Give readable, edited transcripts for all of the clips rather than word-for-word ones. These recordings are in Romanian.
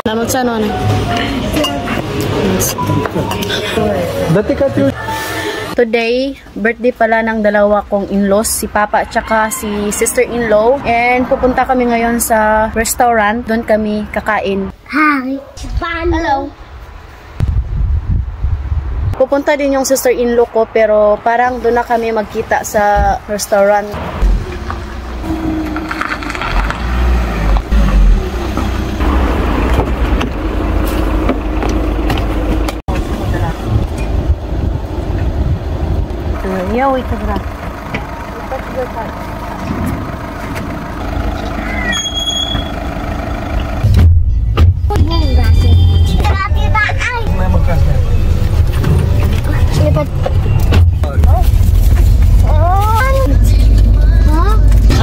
Lamat sa ano? Today, birthday pala ng dalawa kong in-laws, si Papa at saka si sister-in-law. And pupunta kami ngayon sa restaurant. Doon kami kakain. Hi. Hello. Pupunta din yung sister-in-law ko pero parang doon na kami magkita sa restaurant. Я ой, тогда.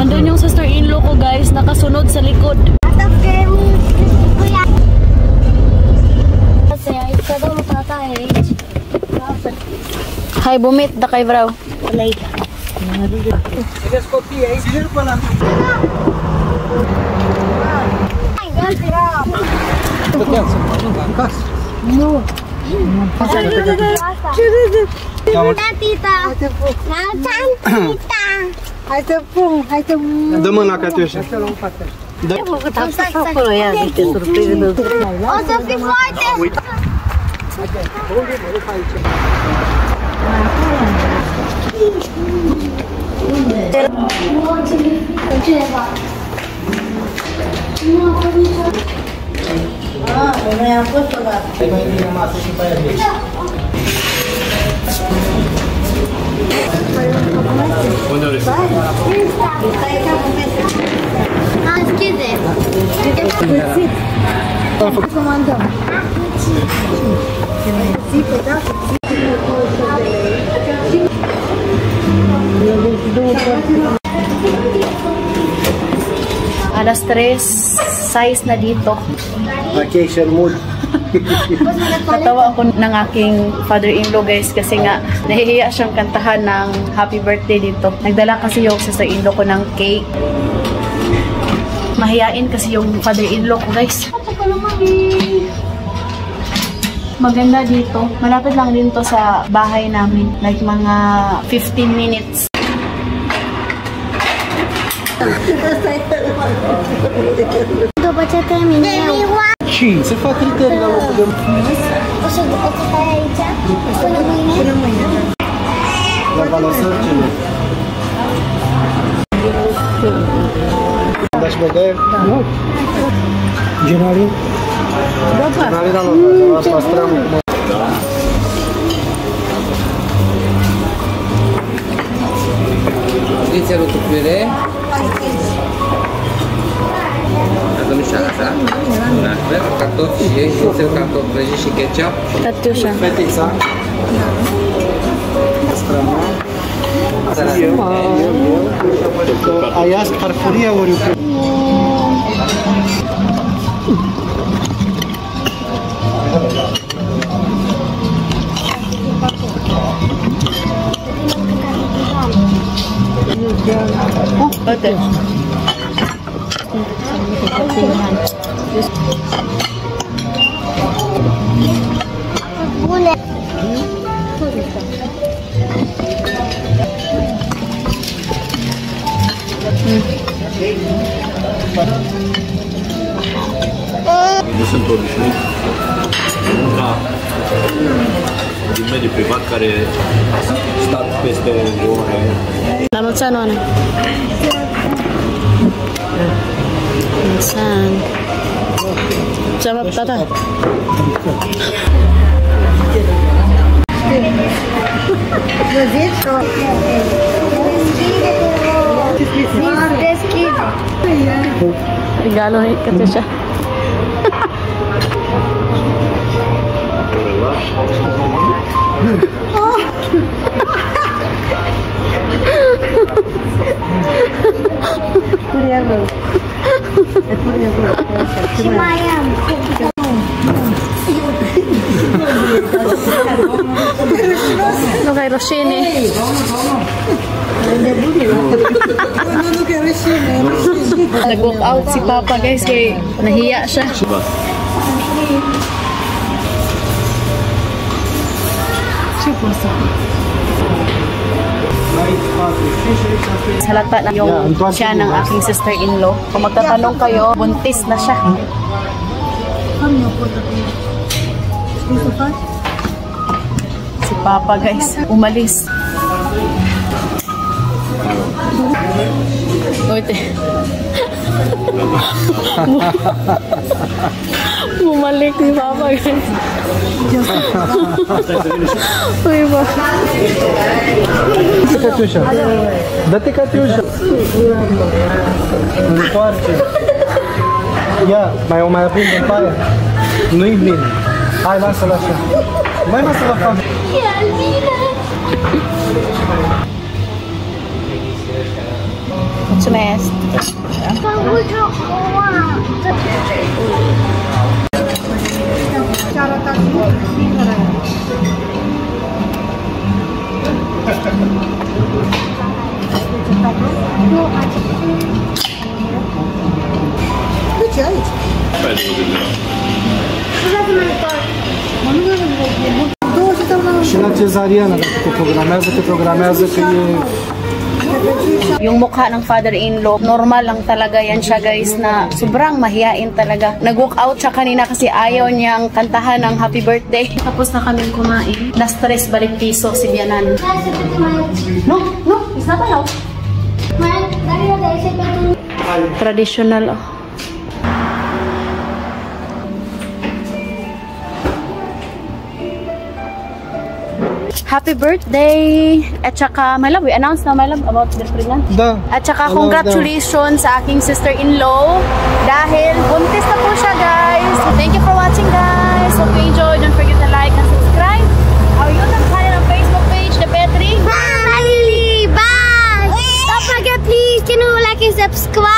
Andun yung sister-in-law ko guys, nakasunod sa likod. Hi, bumit da kay bro. Alay. Dă mâna, Catiușa. O să fii foarte... Alas 3, size na dito. Vacation mood. Natawa ako ng aking father-in-law guys kasi nga nahihiya siyang kantahan ng happy birthday dito. Nagdala kasi yung sister-in-law ko ng cake. Mahiyain kasi yung father-in-law ko guys. Maganda dito. Malapit lang din to sa bahay namin. Like mga 15 minutes. După ce termin eu. Și se fac criteriile la locul de... O să stai aici până mâine? Până mâine, da. La valosărcele. Dați băgăie? Da. Genari? Da, da. Genari la locul, asta păstrăm. Iniția rotupire. Domnișoara ta, un altfel, cartofi și șuțel, cartofi prăjiți și ketchup. Catiușa. Fetița. Strama. Aia farfuria ori... Oh, uite. Bune. Nu sunt obișnuit munca din mediul privat care a stat peste ore. La mulți ani, Oana. Mulți ani. Ce-am făcut, tata? Regalul e Catiușa. Și mai am. Ano kay Roshine? Nag-walk out si Papa guys kay nahiya siya. Halata na yung siya ng aking sister-in-law. Kung magtatanong kayo, buntis na siya. Si Papa guys, umalis. Bumalik si Papa guys. Uy ba? Катюша. Да ты, Катюша. Ну, парти. Я, моя блин, пая. Ну и блин. Hai, lasă-l așa. Mai lasă-l afară. Mulțumesc. Ce aici? Și la cezariană, dacă te programează că e... Yung mukha ng father-in-law, normal lang talaga yan siya guys na sobrang mahihain talaga. Nag-walk out siya kanina kasi ayaw niyang kantahan ng happy birthday. Tapos na kaming kumain. Na-stress balik piso si Bianan. No, it's not allowed. Traditional. Happy birthday! At saka, my love, we announced na, my love, about the pregnant. Da. At saka, congratulations sa aking sister-in-law dahil buntis na po siya, guys. So, thank you for watching, guys. Hope you enjoyed. Don't forget to like and subscribe. Our YouTube channel and Facebook page, The Petri. Bye! Bye! Don't forget, please, like and subscribe.